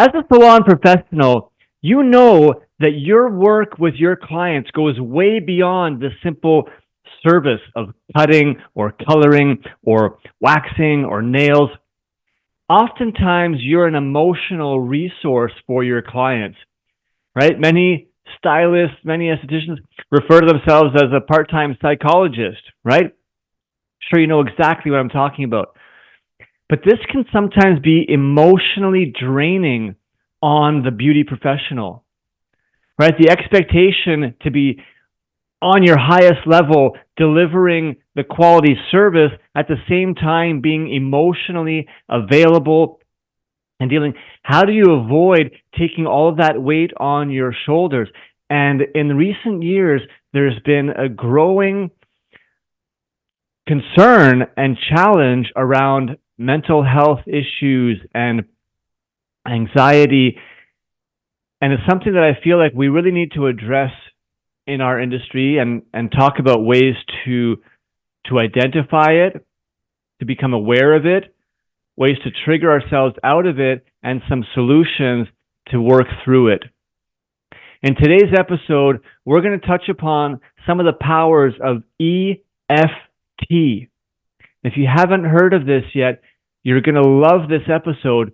As a salon professional, you know that your work with your clients goes way beyond the simple service of cutting or coloring or waxing or nails. Oftentimes, you're an emotional resource for your clients, right? Many stylists, many estheticians refer to themselves as a part-time psychologist, right? Sure, you know exactly what I'm talking about. But this can sometimes be emotionally draining on the beauty professional, right? The expectation to be on your highest level, delivering the quality service at the same time being emotionally available and dealing. How do you avoid taking all of that weight on your shoulders? And in recent years, there's been a growing concern and challenge around mental health issues and anxiety. And it's something that I feel like we really need to address in our industry and talk about ways to identify it, to become aware of it, ways to trigger ourselves out of it, and some solutions to work through it. In today's episode, we're going to touch upon some of the powers of EFT. If you haven't heard of this yet, you're going to love this episode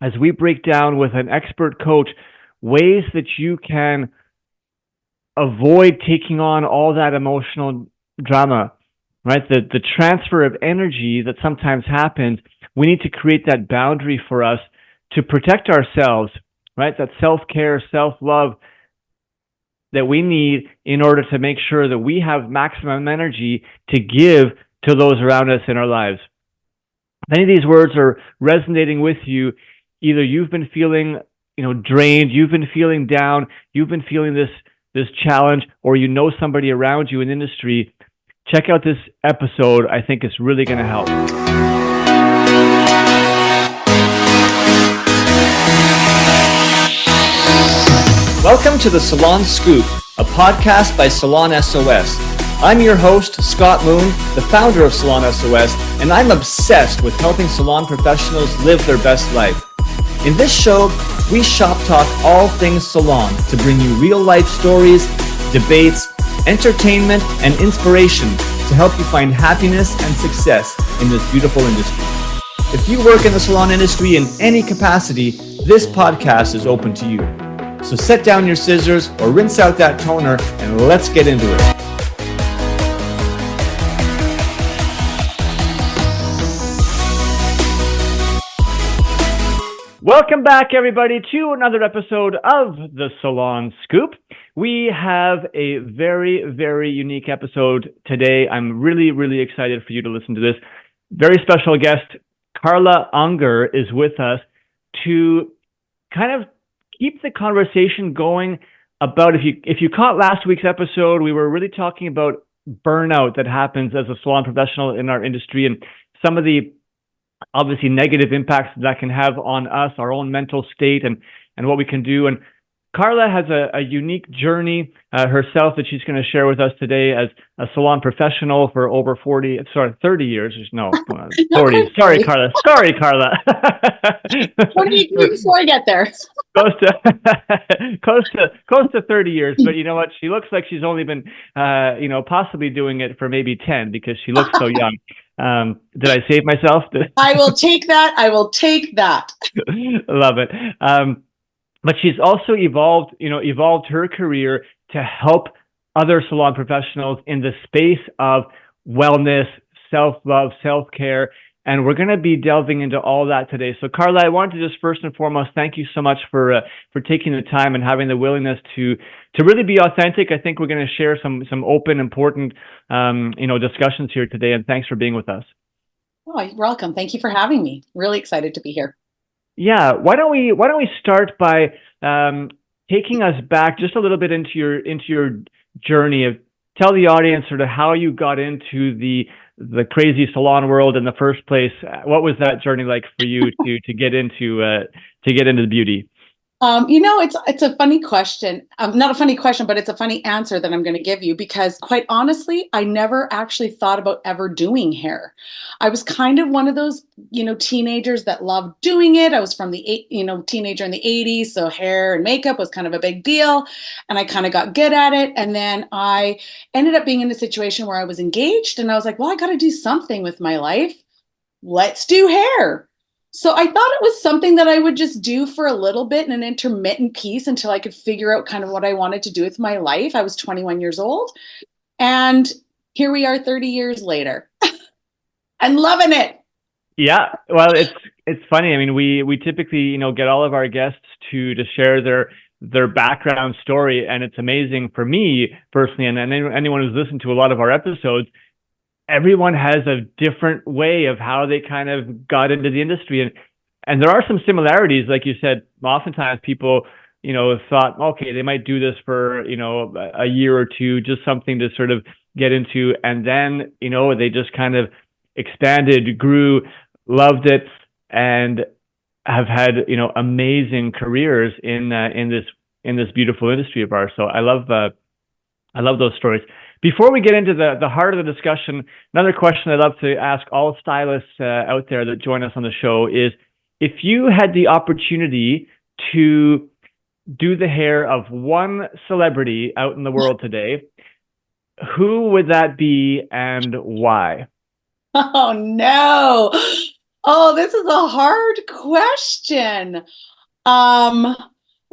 as we break down with an expert coach ways that you can avoid taking on all that emotional drama, right? The transfer of energy that sometimes happens. We need to create that boundary for us to protect ourselves, right? That self-care, self-love that we need in order to make sure that we have maximum energy to give to those around us in our lives. If any of these words are resonating with you, either you've been feeling, drained, you've been feeling down, you've been feeling this challenge, or you know somebody around you in the industry, check out this episode. I think it's really going to help. Welcome to the Salon Scoop, a podcast by Salon S.O.S. I'm your host, Scott Moon, the founder of Salon S.O.S., and I'm obsessed with helping salon professionals live their best life. In this show, we shop talk all things salon to bring you real-life stories, debates, entertainment, and inspiration to help you find happiness and success in this beautiful industry. If you work in the salon industry in any capacity, this podcast is open to you. So set down your scissors or rinse out that toner and let's get into it. Welcome back, everybody, to another episode of the Salon Scoop. We have a very, very unique episode today. I'm really, really excited for you to listen to this. Very special guest, Carla Unger, is with us to kind of keep the conversation going about, if you caught last week's episode, we were really talking about burnout that happens as a salon professional in our industry and some of the obviously negative impacts that can have on us, our own mental state and what we can do. And Carla has a unique journey herself that she's going to share with us today as a salon professional for over 30 years. No, 40. Sorry, Carla. Sorry, Carla. What do you do before I get there? close to 30 years. But you know what? She looks like she's only been, possibly doing it for maybe 10 because she looks so young. Did I save myself? I will take that. I will take that. Love it. But she's also evolved her career to help other salon professionals in the space of wellness, self-love, self-care. And we're going to be delving into all that today. So Carla, I wanted to just first and foremost, thank you so much for taking the time and having the willingness to really be authentic. I think we're going to share some open, important, discussions here today. And thanks for being with us. Oh, you're welcome. Thank you for having me. Really excited to be here. Yeah. Why don't we start by taking us back just a little bit into your journey of tell the audience sort of how you got into the crazy salon world in the first place. What was that journey like for you to get into the beauty? It's a funny question. Not a funny question, but it's a funny answer that I'm going to give you because, quite honestly, I never actually thought about ever doing hair. I was kind of one of those, teenagers that loved doing it. I was from teenager in the '80s, so hair and makeup was kind of a big deal, and I kind of got good at it. And then I ended up being in a situation where I was engaged, and I was like, well, I got to do something with my life. Let's do hair. So I thought it was something that I would just do for a little bit in an intermittent piece until I could figure out kind of what I wanted to do with my life. I was 21 years old, and here we are 30 years later and loving it. Yeah, well, it's funny. I mean, we typically, get all of our guests to share their background story, and it's amazing for me personally, and anyone who's listened to a lot of our episodes. Everyone has a different way of how they kind of got into the industry, and there are some similarities, like you said. Oftentimes, people, thought, okay, they might do this for a year or two, just something to sort of get into, and then they just kind of expanded, grew, loved it, and have had amazing careers in this beautiful industry of ours. So I love those stories. Before we get into the heart of the discussion, another question I'd love to ask all stylists out there that join us on the show is, if you had the opportunity to do the hair of one celebrity out in the world today, who would that be and why? Oh, no. Oh, this is a hard question. Um,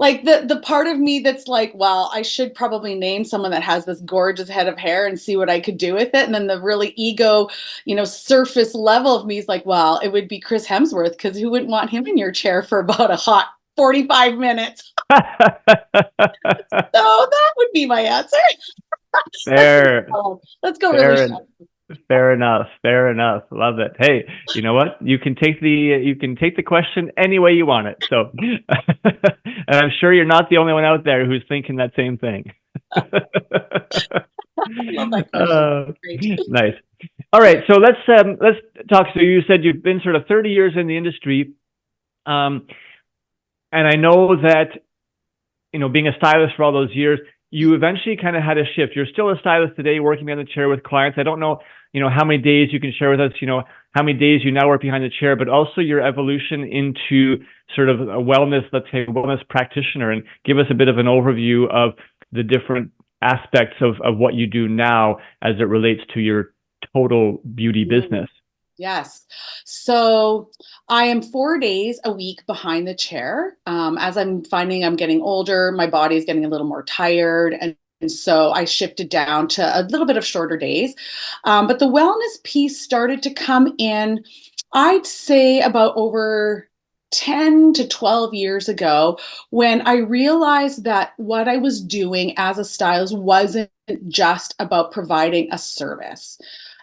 like the part of me that's like, well, I should probably name someone that has this gorgeous head of hair and see what I could do with it. And then the really ego, surface level of me is like, well, it would be Chris Hemsworth, because who wouldn't want him in your chair for about a hot 45 minutes? So that would be my answer. Let's go Fair, shallow. Let's go really fair, shallow. fair enough. Fair enough. Love it. Hey, you know what? You can take the question any way you want it. So, and I'm sure you're not the only one out there who's thinking that same thing. I love that question. Great. Nice. All right. So let's talk. So you said you've been sort of 30 years in the industry, um, and I know that being a stylist for all those years, you eventually kind of had a shift. You're still a stylist today, working behind the chair with clients. I don't know, how many days you can share with us, how many days you now work behind the chair, but also your evolution into sort of a wellness, let's say, wellness practitioner, and give us a bit of an overview of the different aspects of what you do now as it relates to your total beauty business. Yes. So I am 4 days a week behind the chair. As I'm finding I'm getting older, my body is getting a little more tired. And so I shifted down to a little bit of shorter days. But the wellness piece started to come in, I'd say, about over 10 to 12 years ago, when I realized that what I was doing as a stylist wasn't just about providing a service.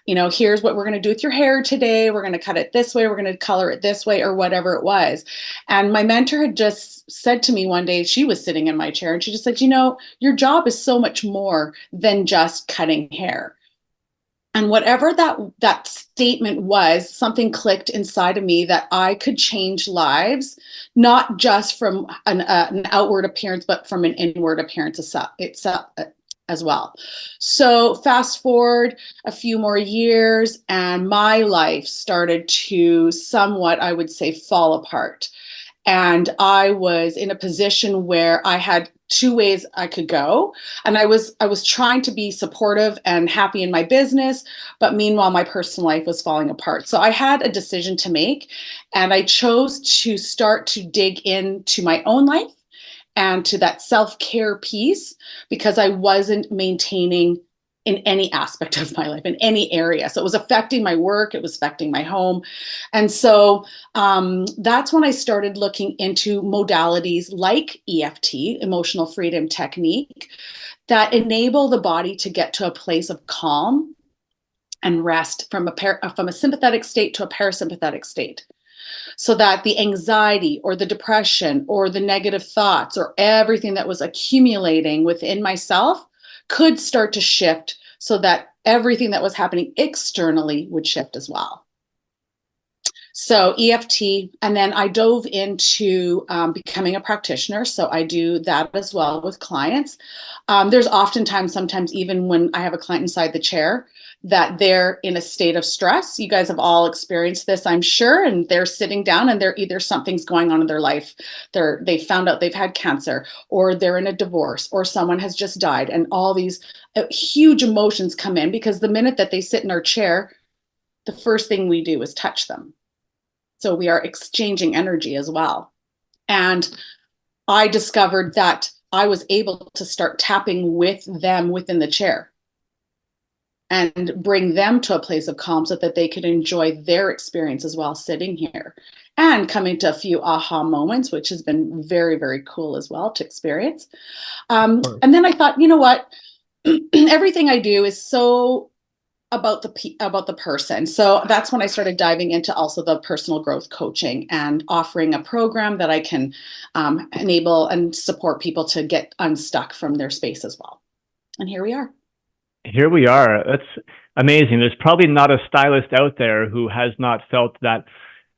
Here's what we're going to do with your hair today. We're going to cut it this way. We're going to color it this way, or whatever it was. And my mentor had just said to me one day, she was sitting in my chair, and she just said, your job is so much more than just cutting hair. And whatever that statement was, something clicked inside of me that I could change lives, not just from an outward appearance, but from an inward appearance itself as well. So fast forward a few more years, and my life started to somewhat, I would say, fall apart. And I was in a position where I had two ways I could go. And I was trying to be supportive and happy in my business, but meanwhile my personal life was falling apart. So I had a decision to make, and I chose to start to dig into my own life and to that self-care piece, because I wasn't maintaining in any aspect of my life, in any area. So it was affecting my work, it was affecting my home. And so that's when I started looking into modalities like EFT, emotional freedom technique, that enable the body to get to a place of calm and rest from a sympathetic state to a parasympathetic state, so that the anxiety or the depression or the negative thoughts or everything that was accumulating within myself could start to shift, so that everything that was happening externally would shift as well. So EFT, and then I dove into becoming a practitioner. So I do that as well with clients. There's oftentimes, sometimes even when I have a client inside the chair, that they're in a state of stress. You guys have all experienced this, I'm sure, and they're sitting down and they're either something's going on in their life. They found out they've had cancer, or they're in a divorce, or someone has just died, and all these huge emotions come in because the minute that they sit in our chair, the first thing we do is touch them. So we are exchanging energy as well. And I discovered that I was able to start tapping with them within the chair and bring them to a place of calm so that they could enjoy their experience as well sitting here, and coming to a few aha moments, which has been very, very cool as well to experience. And then I thought, you know what? Everything I do is so about the person. So that's when I started diving into also the personal growth coaching and offering a program that I can enable and support people to get unstuck from their space as well. And here we are. Here we are. That's amazing. There's probably not a stylist out there who has not felt that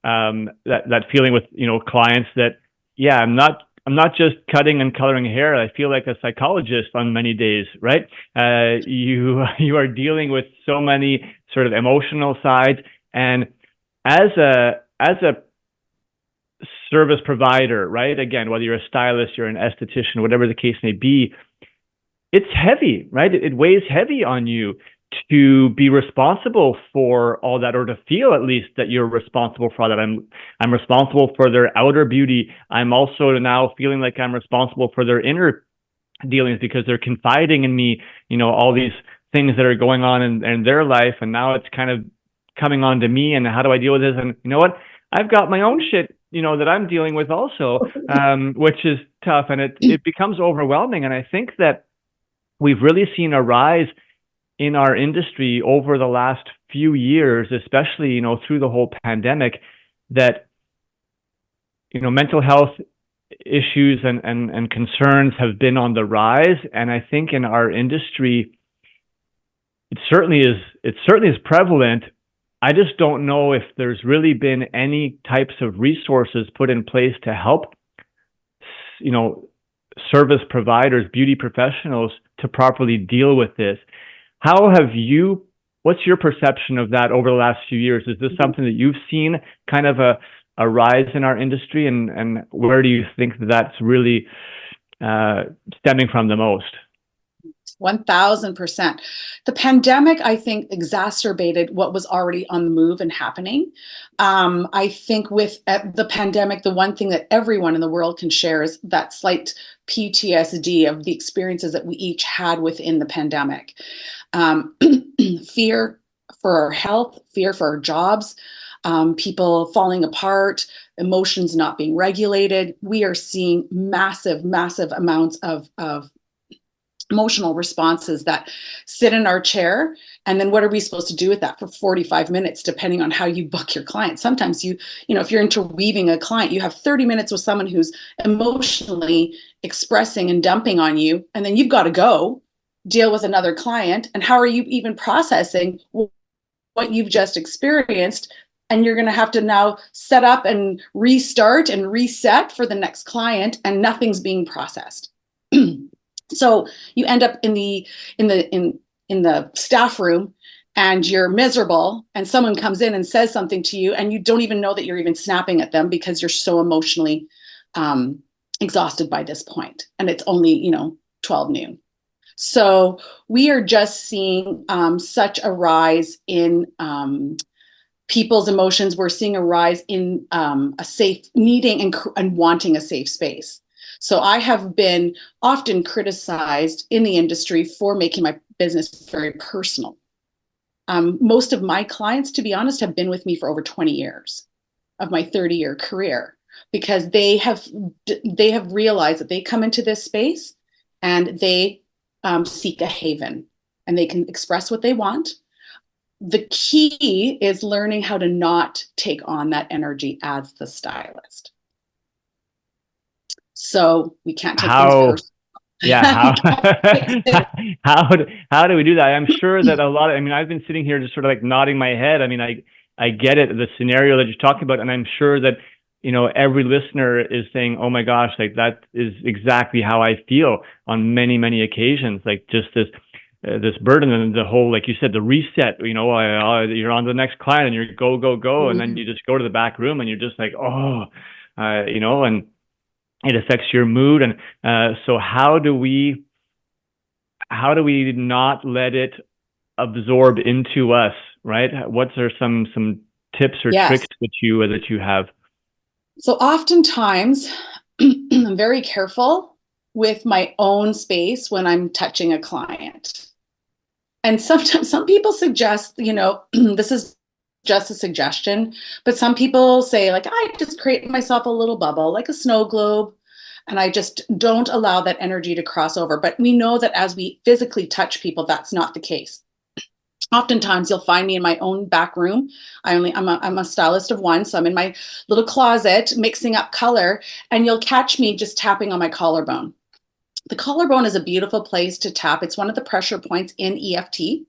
that feeling with clients that, yeah, I'm not just cutting and coloring hair. I feel like a psychologist on many days, right? You are dealing with so many sort of emotional sides, and as a service provider, right? Again, whether you're a stylist, you're an esthetician, whatever the case may be, it's heavy, right? It weighs heavy on you to be responsible for all that, or to feel at least that you're responsible for that. I'm responsible for their outer beauty. I'm also now feeling like I'm responsible for their inner dealings because they're confiding in me, all these things that are going on in their life, and now it's kind of coming on to me, and how do I deal with this? And you know what? I've got my own shit, that I'm dealing with also, which is tough, and it becomes overwhelming. And I think that we've really seen a rise in our industry over the last few years, especially, through the whole pandemic, that, mental health issues and concerns have been on the rise. And I think in our industry, it certainly is prevalent. I just don't know if there's really been any types of resources put in place to help, service providers, beauty professionals, to properly deal with this. What's your perception of that over the last few years? Is this something that you've seen kind of a rise in our industry, and where do you think that's really stemming from the most? 1000%. The pandemic, I think, exacerbated what was already on the move and happening. I think with the pandemic, the one thing that everyone in the world can share is that slight PTSD of the experiences that we each had within the pandemic. Fear for our health, fear for our jobs, people falling apart, emotions not being regulated. We are seeing massive, massive amounts of emotional responses that sit in our chair. And then what are we supposed to do with that for 45 minutes, depending on how you book your client? Sometimes if you're interweaving a client, you have 30 minutes with someone who's emotionally expressing and dumping on you, and then you've got to go deal with another client. And how are you even processing what you've just experienced? And you're going to have to now set up and restart and reset for the next client, and nothing's being processed. So you end up in the staff room, and you're miserable, and someone comes in and says something to you, and you don't even know that you're even snapping at them because you're so emotionally exhausted by this point, and it's only 12 noon. So we are just seeing such a rise in people's emotions. We're seeing a rise in a safe, needing and wanting a safe space. So I have been often criticized in the industry for making my business very personal. Most of my clients, to be honest, have been with me for over 20 years of my 30-year career, because they have realized that they come into this space and they seek a haven, and they can express what they want. The key is learning how to not take on that energy as the stylist. So we can't take things personal. Yeah, how do we do that? I'm sure that a lot of, I've been sitting here just sort of like nodding my head. I get it, the scenario that you're talking about, and I'm sure that every listener is saying, "Oh my gosh, like that is exactly how I feel on many, many occasions." Like just this burden and the whole, like you said, the reset. You're on to the next client and you're go, go, go, and then Mhm. you just go to the back room and you're just like, oh, and it affects your mood. And so how do we not let it absorb into us, right? What are some tips or Yes. tricks that you have? So oftentimes, I'm very careful with my own space when I'm touching a client. And sometimes some people suggest, this is just a suggestion, but some people say, like, I just create myself a little bubble, like a snow globe, and I just don't allow that energy to cross over. But we know that as we physically touch people, that's not the case. Oftentimes you'll find me in my own back room. I'm a stylist of one, so I'm in my little closet mixing up color, and you'll catch me just tapping on my collarbone. The collarbone is a beautiful place to tap. It's one of the pressure points in EFT.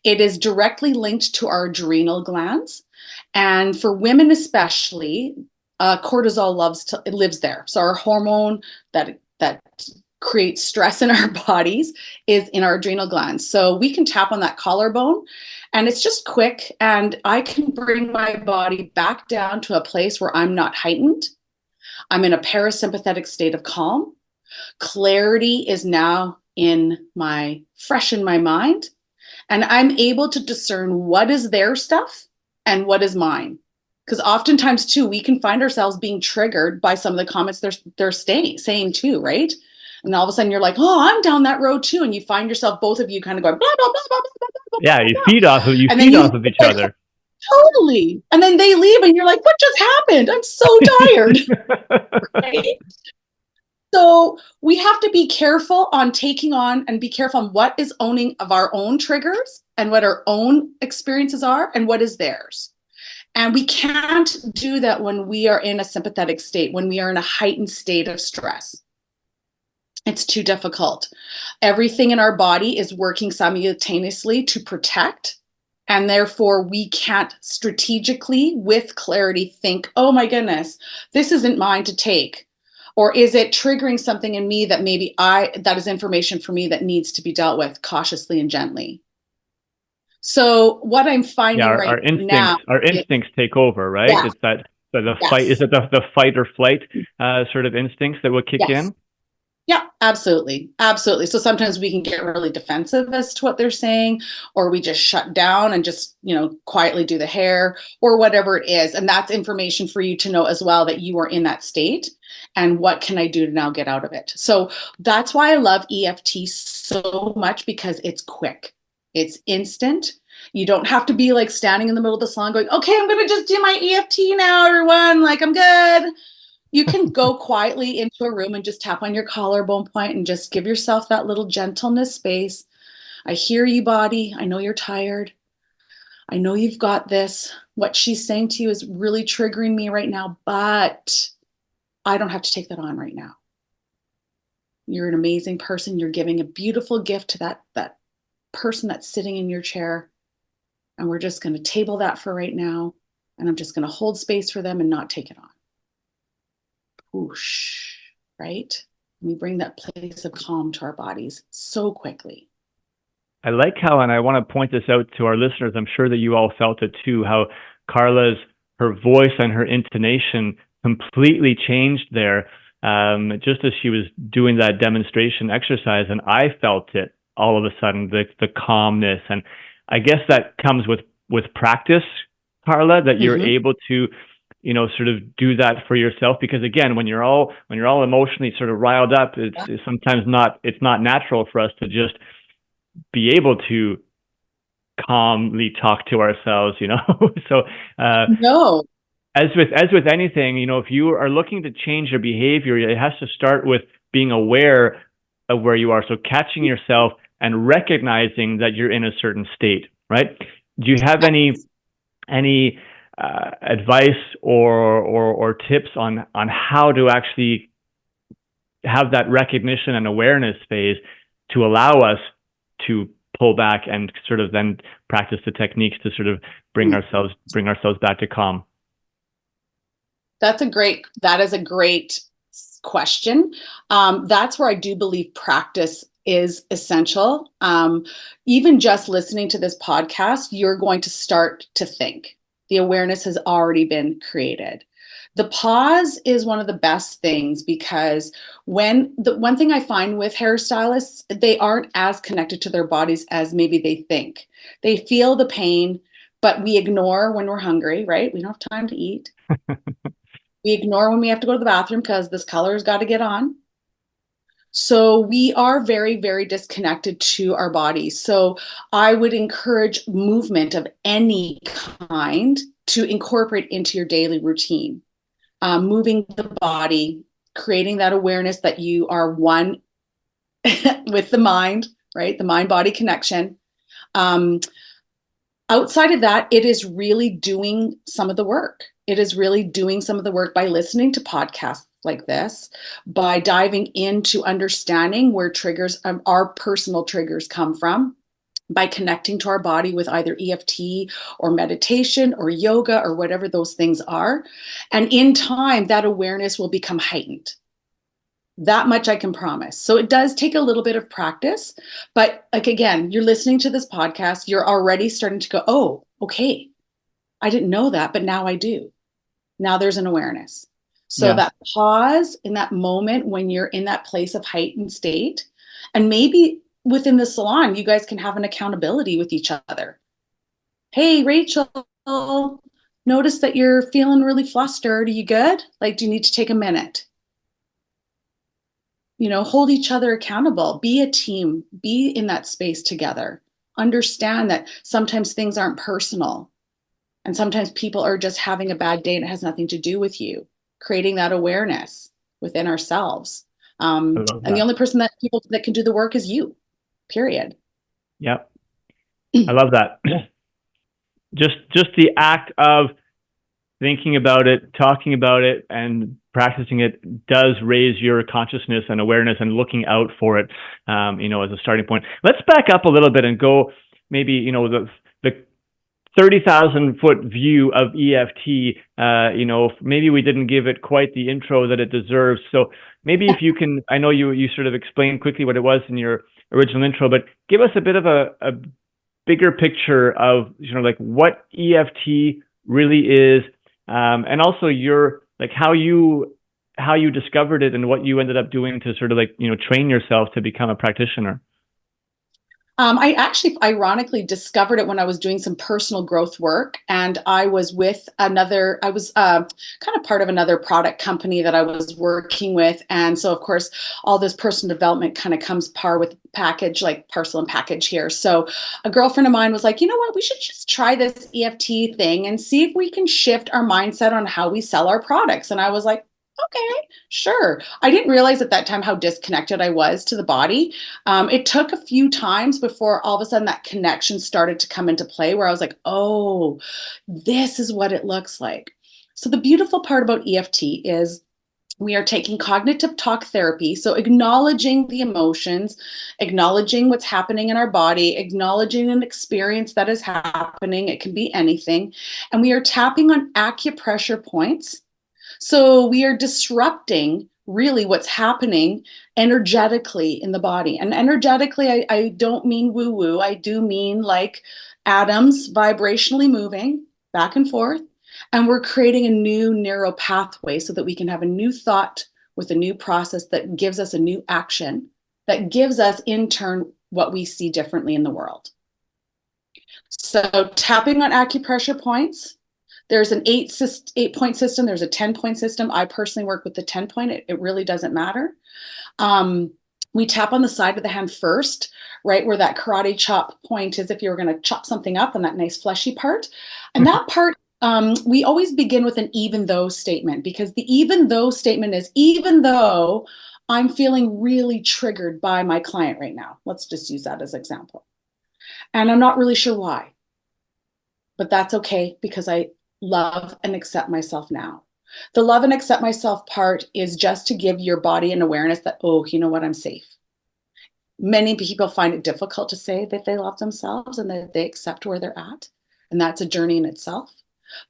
It is directly linked to our adrenal glands. And for women especially, cortisol lives there. So our hormone that creates stress in our bodies is in our adrenal glands. So we can tap on that collarbone, and it's just quick, and I can bring my body back down to a place where I'm not heightened. I'm in a parasympathetic state of calm. Clarity is now fresh in my mind, and I'm able to discern what is their stuff and what is mine. Because oftentimes too, we can find ourselves being triggered by some of the comments they're saying too, right? And all of a sudden you're like, oh, I'm down that road too, and you find yourself, both of you, kind of going blah blah blah blah blah blah Yeah, blah you blah, feed off of you and then feed you off of each like, other. totally, and then they leave, and you're like, what just happened? I'm so tired, right? So we have to be careful on taking on and be careful on what is owning of our own triggers and what our own experiences are and what is theirs. And we can't do that when we are in a sympathetic state, when we are in a heightened state of stress. It's too difficult. Everything in our body is working simultaneously to protect. And therefore, we can't strategically, with clarity, think, oh my goodness, this isn't mine to take. Or is it triggering something in me that that is information for me that needs to be dealt with cautiously and gently? So, what I'm Yeah, finding our right now instincts our is, instincts take over, right? yeah, It's that the fight. Is yes, it the fight or flight sort of instincts that will kick yes. in? Yeah, absolutely. Absolutely. So sometimes we can get really defensive as to what they're saying, or we just shut down and just, quietly do the hair or whatever it is. And that's information for you to know as well, that you are in that state and what can I do to now get out of it. So that's why I love EFT so much, because it's quick, it's instant. You don't have to be like standing in the middle of the salon going, okay, I'm going to just do my EFT now, everyone. Like, I'm good. You can go quietly into a room and just tap on your collarbone point and just give yourself that little gentleness space. I hear you, body. I know you're tired. I know you've got this. What she's saying to you is really triggering me right now, but I don't have to take that on right now. You're an amazing person. You're giving a beautiful gift to that person that's sitting in your chair. And we're just going to table that for right now. And I'm just going to hold space for them and not take it on. Whoosh, right? And we bring that place of calm to our bodies so quickly. I like how, and I want to point this out to our listeners, I'm sure that you all felt it too, how her voice and her intonation completely changed there, just as she was doing that demonstration exercise. And I felt it all of a sudden, the calmness. And I guess that comes with practice, Carla, that you're Mm-hmm. able to sort of do that for yourself, because again, when you're all emotionally sort of riled up, it's sometimes not natural for us to just be able to calmly talk to ourselves. So No. as with anything, if you are looking to change your behavior, it has to start with being aware of where you are, so catching yourself and recognizing that you're in a certain state, right? Do you have any advice or tips on how to actually have that recognition and awareness phase to allow us to pull back and sort of then practice the techniques to sort of bring ourselves back to calm? That is a great question. That's where I do believe practice is essential. Even just listening to this podcast, you're going to start to think. The awareness has already been created. The pause is one of the best things, because when the one thing I find with hairstylists, they aren't as connected to their bodies as maybe they think. They feel the pain, but we ignore when we're hungry, right? We don't have time to eat. We ignore when we have to go to the bathroom because this color's got to get on. So we are very, very disconnected to our bodies. So I would encourage movement of any kind to incorporate into your daily routine. Moving the body, creating that awareness that you are one with the mind, right? The mind body connection. Um, Outside of that, it is really doing some of the work. It is really doing some of the work by listening to podcasts like this, by diving into understanding where triggers, our personal triggers come from, by connecting to our body with either EFT or meditation or yoga or whatever those things are. And in time, that awareness will become heightened. That much I can promise. So it does take a little bit of practice, but like, again, you're listening to this podcast, you're already starting to go, oh, okay, I didn't know that, but now I do. Now there's an awareness. So Yeah. that pause in that moment when you're in that place of heightened state, and maybe within the salon, you guys can have an accountability with each other. Hey, Rachel, notice that you're feeling really flustered. Are you good? Like, do you need to take a minute? Hold each other accountable, be a team, be in that space together. Understand that sometimes things aren't personal, and sometimes people are just having a bad day and it has nothing to do with you. Creating that awareness within ourselves. I love And the that. only person that can do the work is you, period. Yep. I love that. Just the act of thinking about it, talking about it, and practicing it does raise your consciousness and awareness and looking out for it, as a starting point. Let's back up a little bit and go maybe, the 30,000-foot view of EFT. Maybe we didn't give it quite the intro that it deserves. So maybe if you can, I know you sort of explained quickly what it was in your original intro, but give us a bit of a bigger picture of, like what EFT really is, and also how you discovered it and what you ended up doing to sort of train yourself to become a practitioner. I actually ironically discovered it when I was doing some personal growth work, and I was kind of part of another product company that I was working with. And so, of course, all this personal development kind of comes par with package, like parcel and package here. So a girlfriend of mine was like, you know what, we should just try this EFT thing and see if we can shift our mindset on how we sell our products. And I was like, okay, sure. I didn't realize at that time how disconnected I was to the body. It took a few times before all of a sudden that connection started to come into play, where I was like, oh, this is what it looks like. So the beautiful part about EFT is we are taking cognitive talk therapy. So acknowledging the emotions, acknowledging what's happening in our body, acknowledging an experience that is happening. It can be anything. And we are tapping on acupressure points. So we are disrupting really what's happening energetically in the body. And energetically, I don't mean woo woo. I do mean like atoms vibrationally moving back and forth. And we're creating a new neural pathway so that we can have a new thought with a new process that gives us a new action, that gives us in turn what we see differently in the world. So tapping on acupressure points. There's an 8-point system. There's a 10-point system. I personally work with the 10-point. It really doesn't matter. We tap on the side of the hand first, right where that karate chop point is, if you're going to chop something up on that nice fleshy part. And that part, we always begin with an even though statement, because the even though statement is, even though I'm feeling really triggered by my client right now. Let's just use that as an example. And I'm not really sure why, but that's okay, because I love and accept myself now. The love and accept myself part is just to give your body an awareness that, oh, you know what, I'm safe. Many people find it difficult to say that they love themselves and that they accept where they're at, and that's a journey in itself.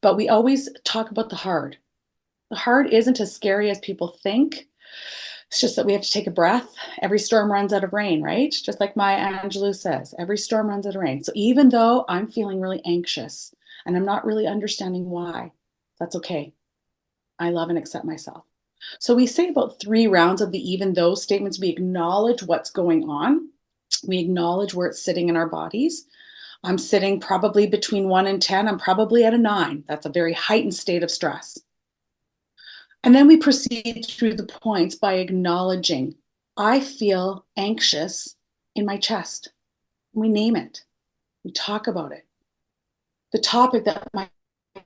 But we always talk about the hard. The hard isn't as scary as people think. It's just that we have to take a breath. Every storm runs out of rain, right? Just like Maya Angelou says, every storm runs out of rain. So even though I'm feeling really anxious and I'm not really understanding why, that's okay. I love and accept myself. So we say about 3 rounds of the even though statements. We acknowledge what's going on. We acknowledge where it's sitting in our bodies. I'm sitting probably between 1 and 10. I'm probably at a 9. That's a very heightened state of stress. And then we proceed through the points by acknowledging, I feel anxious in my chest. We name it. We talk about it. The topic that my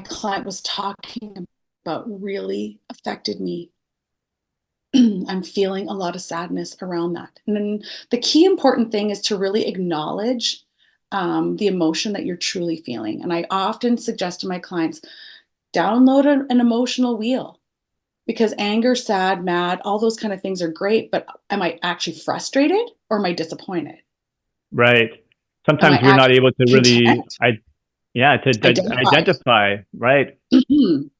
client was talking about really affected me. I'm feeling a lot of sadness around that. And then the key important thing is to really acknowledge the emotion that you're truly feeling. And I often suggest to my clients, download an emotional wheel. Because anger, sad, mad, all those kind of things are great, but am I actually frustrated or am I disappointed? Right. Am I Sometimes we're not actually able to really, content? Identify. identify. Right.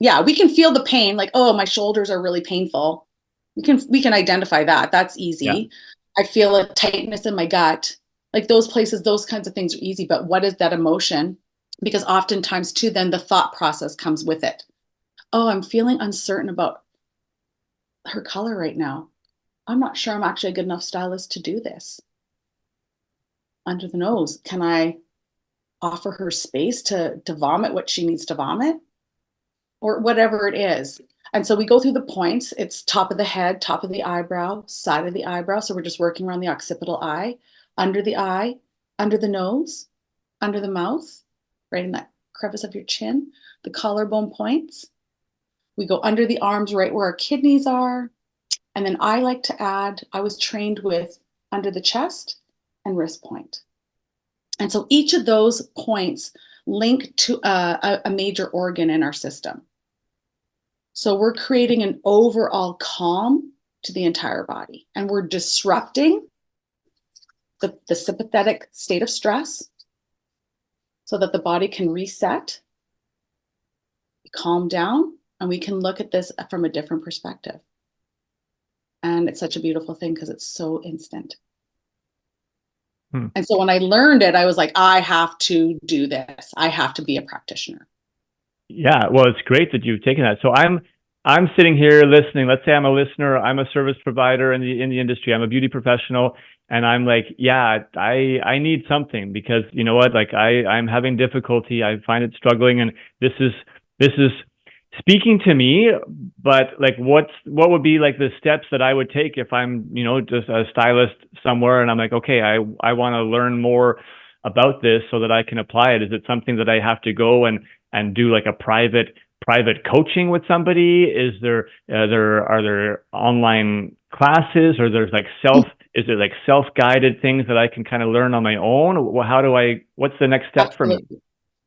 Yeah, we can feel the pain, like, oh, my shoulders are really painful. We can identify that. That's Yeah. easy. I feel a tightness in my gut. Like those places, those kinds of things are easy. But what is that emotion? Because oftentimes too, then the thought process comes with it. Oh, I'm feeling uncertain about her color right now. I'm not sure I'm actually a good enough stylist to do this. Under the nose, can I offer her space to vomit what she needs to vomit? Or whatever it is. And so we go through the points. It's top of the head, top of the eyebrow, side of the eyebrow. So we're just working around the occipital eye, under the eye, under the nose, under the mouth, right in that crevice of your chin, the collarbone points. We go under the arms, right where our kidneys are. And then I like to add, I was trained with under the chest and wrist point. And so each of those points link to a major organ in our system. So we're creating an overall calm to the entire body, and we're disrupting the sympathetic state of stress so that the body can reset, calm down, and we can look at this from a different perspective. And it's such a beautiful thing because it's so instant. And so when I learned it, I was like, I have to do this. I have to be a practitioner. Yeah, well, it's great that you've taken that. So I'm sitting here listening. Let's say I'm a listener. I'm a service provider in the industry. I'm a beauty professional, and I'm like, yeah, I need something because you know what? Like I'm having difficulty. I find it struggling, and this is speaking to me. But like, what would be like the steps that I would take if I'm just a stylist somewhere, and I'm like, okay, I want to learn more about this so that I can apply it. Is it something that I have to go and do like a private coaching with somebody? Is there are there online classes, or there's like is it like self-guided things that I can kind of learn on my own? How do what's the next step for me? Absolutely.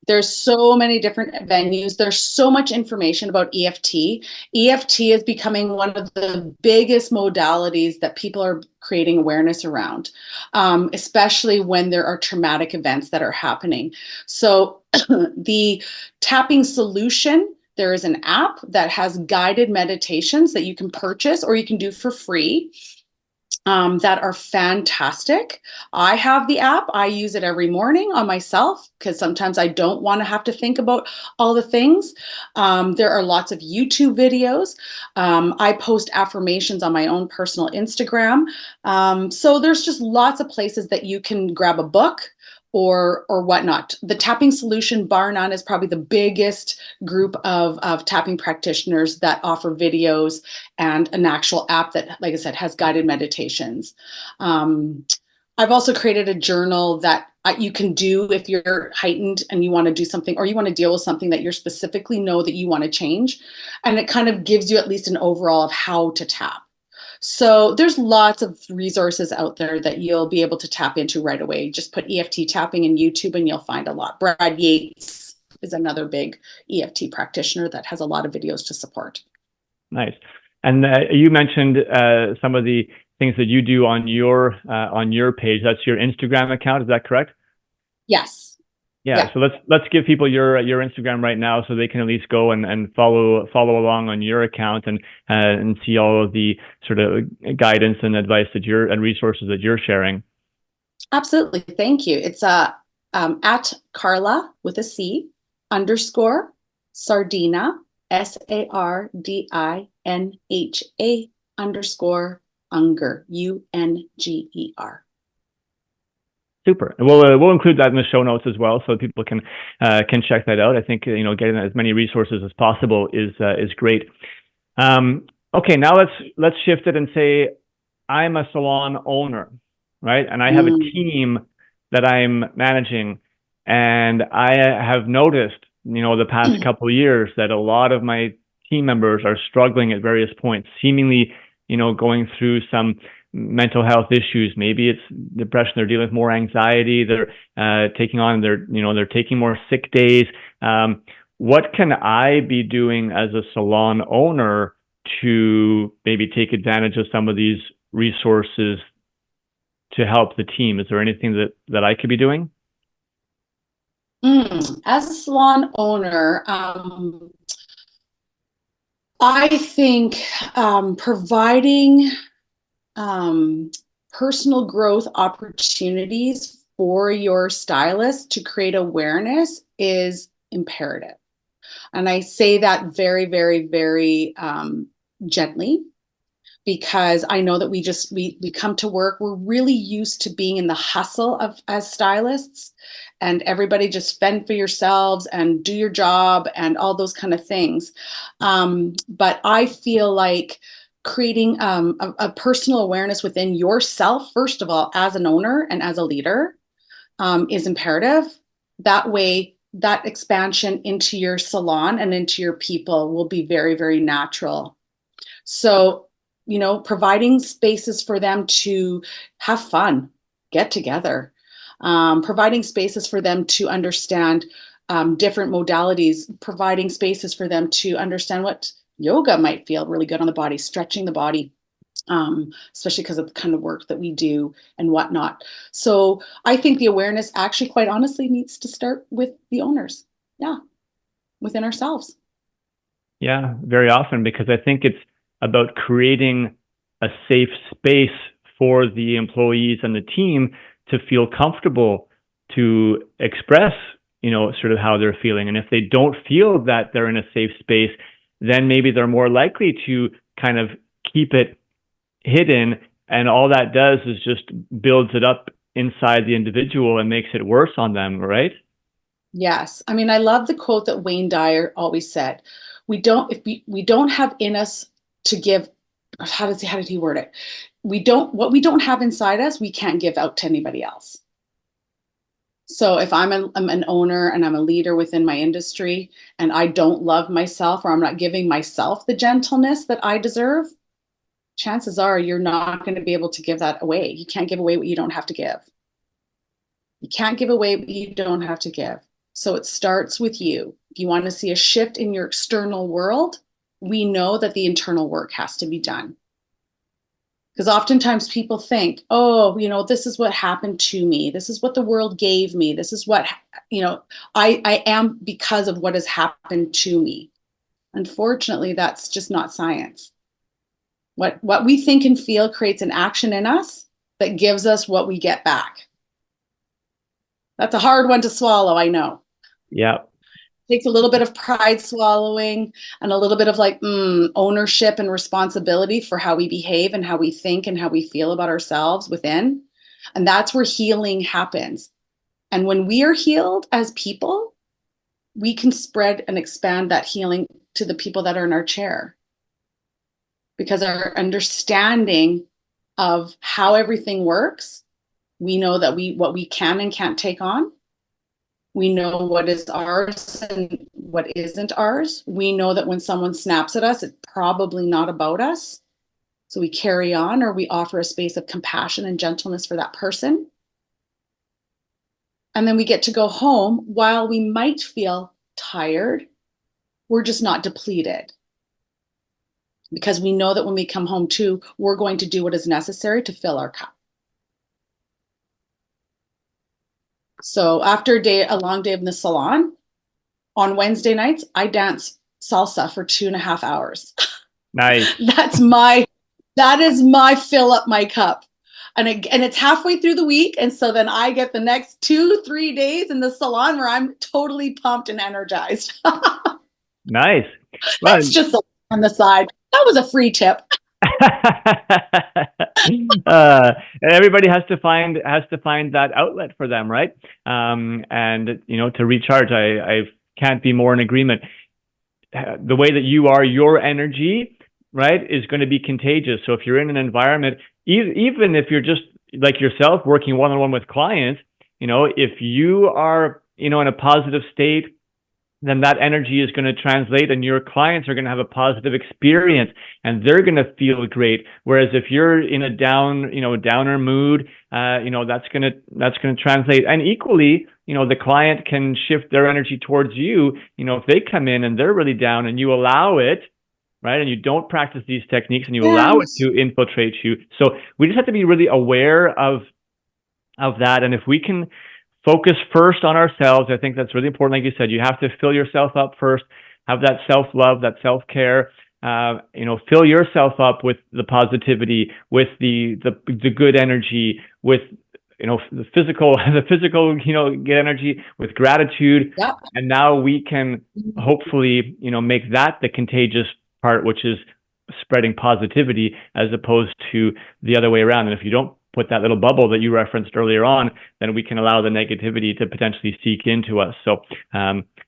There's so many different venues. There's so much information about EFT. EFT is becoming one of the biggest modalities that people are creating awareness around, especially when there are traumatic events that are happening. So the tapping solution, there is an app that has guided meditations that you can purchase or you can do for free. That are fantastic. I have the app. I use it every morning on myself because sometimes I don't want to have to think about all the things. There are lots of YouTube videos. I post affirmations on my own personal Instagram. So there's just lots of places that you can grab a book or whatnot. The Tapping Solution, bar none, is probably the biggest group of tapping practitioners that offer videos and an actual app that, like I said, has guided meditations. I've also created a journal that you can do if you're heightened and you want to do something, or you want to deal with something that you specifically know that you want to change. And it kind of gives you at least an overall of how to tap. So there's lots of resources out there that you'll be able to tap into right away. Just put EFT tapping in YouTube and you'll find a lot. Brad Yates is another big EFT practitioner that has a lot of videos to support. Nice. And you mentioned some of the things that you do on your page. That's your Instagram account. Is that correct? Yes. Yeah, Yeah. so let's give people your Instagram right now so they can at least go and follow along on your account and see all of the sort of guidance and advice that you're and resources that you're sharing. Absolutely. Thank you. It's at Carla with a C underscore Sardina, SARDINHA underscore Unger, UNGER. Super. And we'll include that in the show notes as well, so people can check that out. I think getting as many resources as possible is great. Okay, now let's shift it and say I'm a salon owner, right? And I have a Mm. team that I'm managing, and I have noticed, the past couple of years that a lot of my team members are struggling at various points, seemingly, going through some mental health issues. Maybe it's depression. They're dealing with more anxiety. They're taking more sick days. What can I be doing as a salon owner to maybe take advantage of some of these resources to help the team? Is there anything that I could be doing? As a salon owner, I think providing um, personal growth opportunities for your stylist to create awareness is imperative. And I say that very, very, very gently because I know that we come to work, we're really used to being in the hustle of as stylists, and everybody just fend for yourselves and do your job and all those kind of things. But I feel like creating a personal awareness within yourself, first of all, as an owner and as a leader, is imperative. That way, that expansion into your salon and into your people will be very, very natural. So, providing spaces for them to have fun, get together, providing spaces for them to understand different modalities, providing spaces for them to understand what yoga might feel really good on the body, stretching the body, especially because of the kind of work that we do and whatnot. So I think the awareness actually, quite honestly, needs to start with the owners. Yeah, within ourselves. Yeah, very often, because I think it's about creating a safe space for the employees and the team to feel comfortable to express, sort of how they're feeling. And if they don't feel that they're in a safe space, then maybe they're more likely to kind of keep it hidden. And all that does is just builds it up inside the individual and makes it worse on them, right? Yes. I mean, I love the quote that Wayne Dyer always said. We don't have in us to give, how did he word it? What we don't have inside us, we can't give out to anybody else. So if I'm an owner and I'm a leader within my industry and I don't love myself or I'm not giving myself the gentleness that I deserve, chances are you're not going to be able to give that away. You can't give away what you don't have to give. You can't give away what you don't have to give. So it starts with you. If you want to see a shift in your external world, we know that the internal work has to be done. Because oftentimes people think, oh, this is what happened to me. This is what the world gave me. This is what, I am because of what has happened to me. Unfortunately, that's just not science. What we think and feel creates an action in us that gives us what we get back. That's a hard one to swallow, I know. Yeah. Takes a little bit of pride swallowing and a little bit of like ownership and responsibility for how we behave and how we think and how we feel about ourselves within. And that's where healing happens. And when we are healed as people, we can spread and expand that healing to the people that are in our chair because our understanding of how everything works, we know that what we can and can't take on. We know what is ours and what isn't ours. We know that when someone snaps at us, it's probably not about us. So we carry on or we offer a space of compassion and gentleness for that person. And then we get to go home while we might feel tired, we're just not depleted. Because we know that when we come home too, we're going to do what is necessary to fill our cup. So after a long day in the salon, on Wednesday nights, I dance salsa for 2.5 hours. Nice. That's my that is my fill up my cup. And it's halfway through the week. And so then I get the next 2, 3 days in the salon where I'm totally pumped and energized. Nice. Well, That's just on the side. That was a free tip. and everybody has to find that outlet for them, right? And to recharge. I can't be more in agreement. The way that you are, your energy, right, is going to be contagious. So if you're in an environment, even if you're just like yourself working one on one with clients, if you are, in a positive state, then that energy is going to translate and your clients are going to have a positive experience and they're going to feel great. Whereas if you're in a downer mood, that's going to translate. And equally, the client can shift their energy towards you, if they come in and they're really down and you allow it, right? And you don't practice these techniques and you allow it Yes. to infiltrate you. So we just have to be really aware of that. And if we can focus first on ourselves, I think that's really important. Like you said, you have to fill yourself up first, have that self-love, that self-care. Fill yourself up with the positivity, with the good energy, with the physical get energy, with gratitude. Yep. And now we can hopefully make that the contagious part, which is spreading positivity as opposed to the other way around. And if you don't put that little bubble that you referenced earlier on, then we can allow the negativity to potentially seek into us. So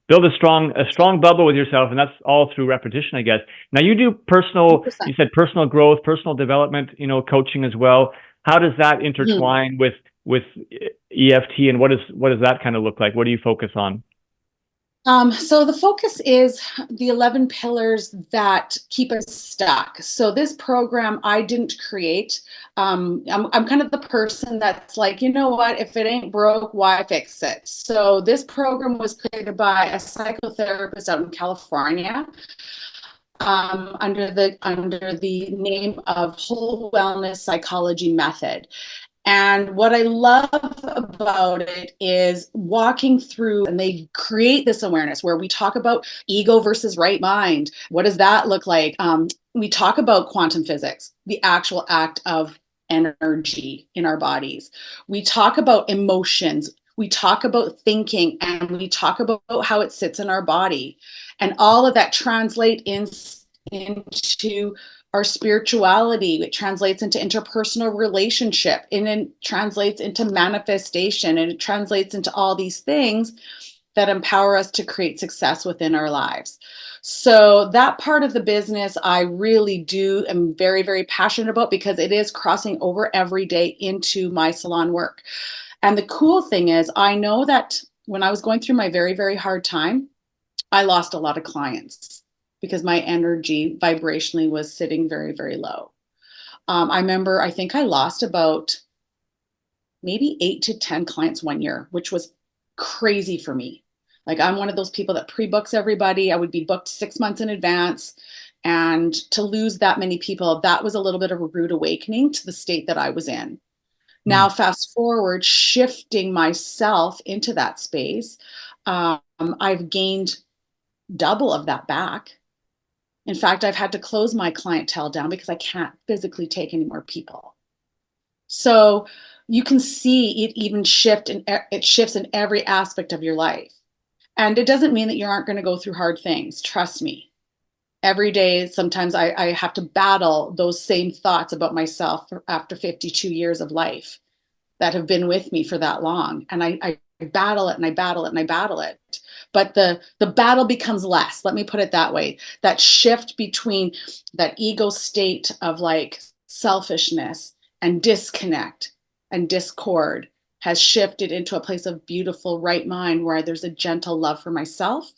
build a strong bubble with yourself, and that's all through repetition, I guess. Now you do you 100%. said personal growth, personal development, coaching as well. How does that Mhm. intertwine with EFT, and what does that kind of look like? What do you focus on? So the focus is the 11 pillars that keep us stuck. So this program I didn't create. I'm kind of the person that's like, you know what, if it ain't broke, why fix it? So this program was created by a psychotherapist out in California, under the name of Whole Wellness Psychology Method. And what I love about it is walking through, and they create this awareness where we talk about ego versus right mind. What does that look like? We talk about quantum physics, the actual act of energy in our bodies. We talk about emotions. We talk about thinking, and we talk about how it sits in our body. And all of that translate into our spirituality. It translates into interpersonal relationship, and it translates into manifestation, and it translates into all these things that empower us to create success within our lives. So that part of the business I really do am very, very passionate about because it is crossing over every day into my salon work. And the cool thing is, I know that when I was going through my very, very hard time, I lost a lot of clients because my energy vibrationally was sitting very, very low. I remember, I think I lost about maybe 8 to 10 clients one year, which was crazy for me. Like, I'm one of those people that pre books everybody. I would be booked 6 months in advance. And to lose that many people, that was a little bit of a rude awakening to the state that I was in. Now, Mm. fast forward, shifting myself into that space, I've gained double of that back. In fact, I've had to close my clientele down because I can't physically take any more people. So you can see it even shift, and it shifts in every aspect of your life. And it doesn't mean that you aren't going to go through hard things. Trust me. Every day, sometimes I have to battle those same thoughts about myself after 52 years of life that have been with me for that long. And I battle it and I battle it and I battle it. But the battle becomes less. Let me put it that way. That shift between that ego state of like selfishness and disconnect and discord has shifted into a place of beautiful right mind where there's a gentle love for myself,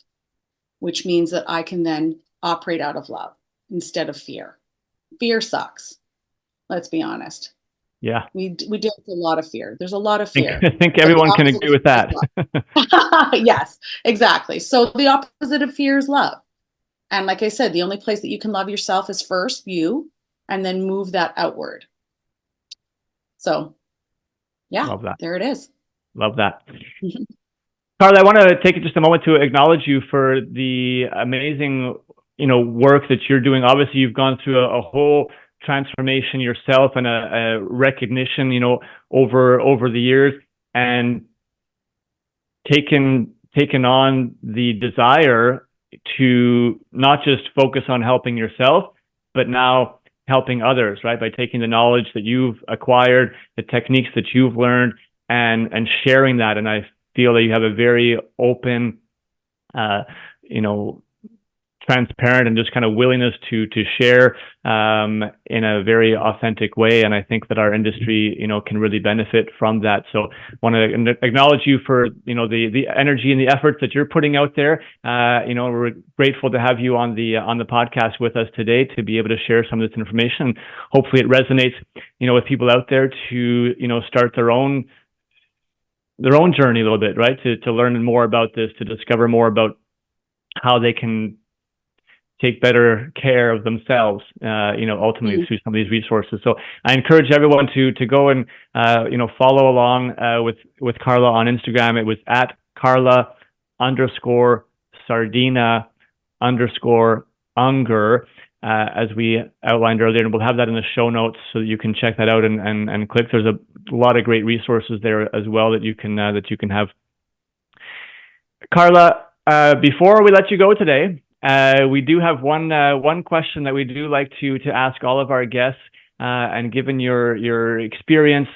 which means that I can then operate out of love instead of fear. Fear sucks. Let's be honest. Yeah. We deal with a lot of fear. There's a lot of I think, fear, I think but the everyone can opposite agree of with fear is that. love. Yes, exactly. So the opposite of fear is love. And like I said, the only place that you can love yourself is first you, and then move that outward. So yeah, Love that. there it is. Love that. Carla, I want to take just a moment to acknowledge you for the amazing, work that you're doing. Obviously, you've gone through a whole transformation yourself and a recognition, over the years, and taken on the desire to not just focus on helping yourself, but now helping others, right? By taking the knowledge that you've acquired, the techniques that you've learned, and sharing that. And I feel that you have a very open, transparent and just kind of willingness to share in a very authentic way. And I think that our industry, can really benefit from that. So I want to acknowledge you for, the energy and the efforts that you're putting out there. We're grateful to have you on the podcast with us today to be able to share some of this information. Hopefully it resonates, with people out there to, start their own journey a little bit, right? To learn more about this, to discover more about how they can take better care of themselves, ultimately through some of these resources. So I encourage everyone to go and, follow along with Carla on Instagram. It was at Carla_Sardina_Unger, as we outlined earlier, and we'll have that in the show notes so that you can check that out and click. There's a lot of great resources there as well that you can have. Carla, before we let you go today, we do have one question that we do like to ask all of our guests, and given your experience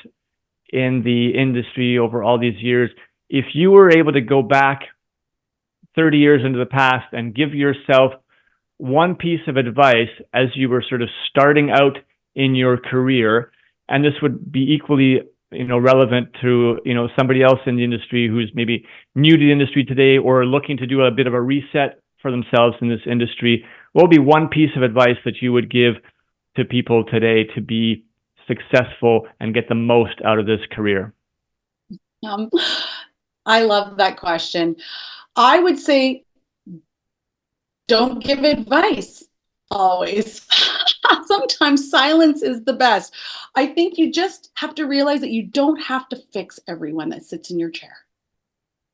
in the industry over all these years, if you were able to go back 30 years into the past and give yourself one piece of advice as you were sort of starting out in your career, and this would be equally relevant to somebody else in the industry who's maybe new to the industry today or looking to do a bit of a reset for themselves in this industry, what would be one piece of advice that you would give to people today to be successful and get the most out of this career? I love that question. I would say, don't give advice always. Sometimes silence is the best. I think you just have to realize that you don't have to fix everyone that sits in your chair.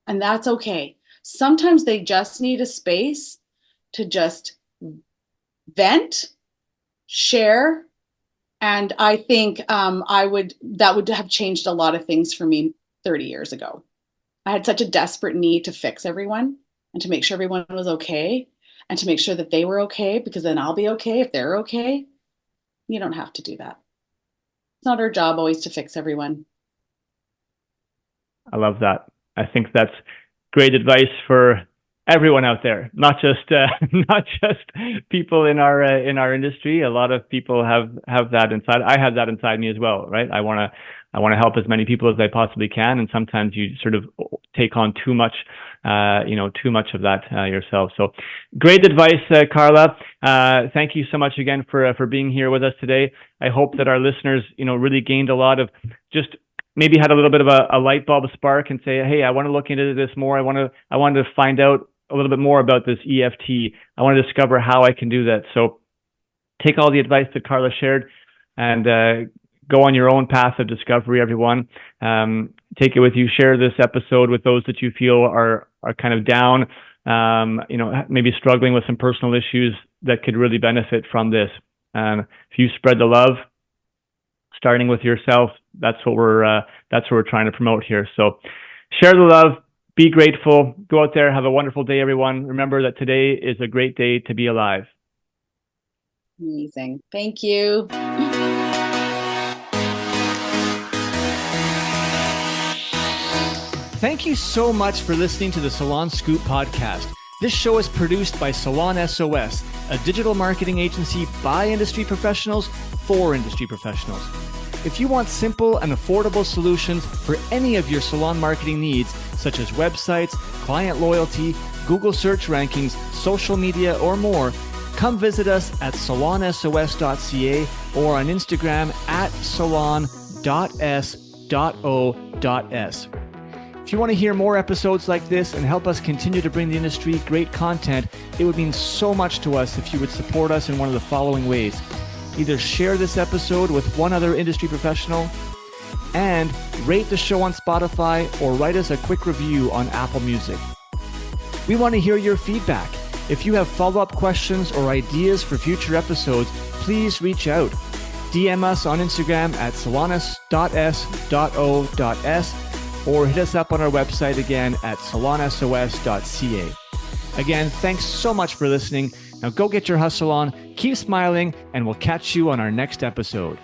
And that's okay. Sometimes they just need a space to just vent, share. And I think that would have changed a lot of things for me 30 years ago. I had such a desperate need to fix everyone and to make sure everyone was okay and to make sure that they were okay, because then I'll be okay if they're okay. You don't have to do that. It's not our job always to fix everyone. I love that. I think that's great advice for everyone out there, not just people in our industry. A lot of people have that inside. I have that inside me as well, right? I want to help as many people as I possibly can, and sometimes you sort of take on too much of that yourself. So, great advice, Carla. Thank you so much again for being here with us today. I hope that our listeners, really gained a lot of just maybe had a little bit of a light bulb spark and say, hey, I want to look into this more. I wanted to find out a little bit more about this EFT. I want to discover how I can do that. So take all the advice that Carla shared and go on your own path of discovery, everyone. Take it with you. Share this episode with those that you feel are kind of down, maybe struggling with some personal issues that could really benefit from this. If you spread the love, starting with yourself, that's what we're trying to promote here. So share the love, be grateful, go out there, have a wonderful day, everyone. Remember that today is a great day to be alive. Amazing. Thank you. Thank you so much for listening to the Salon Scoop podcast. This show is produced by Salon S.O.S, a digital marketing agency by industry professionals for industry professionals. If you want simple and affordable solutions for any of your salon marketing needs, such as websites, client loyalty, Google search rankings, social media, or more, come visit us at salonsos.ca or on Instagram at salon.s.o.s. If you want to hear more episodes like this and help us continue to bring the industry great content, it would mean so much to us if you would support us in one of the following ways. Either share this episode with one other industry professional, and rate the show on Spotify or write us a quick review on Apple Music. We want to hear your feedback. If you have follow-up questions or ideas for future episodes, please reach out. DM us on Instagram at salonus.s.o.s or hit us up on our website again at salonsos.ca. Again, thanks so much for listening. Now go get your hustle on, keep smiling, and we'll catch you on our next episode.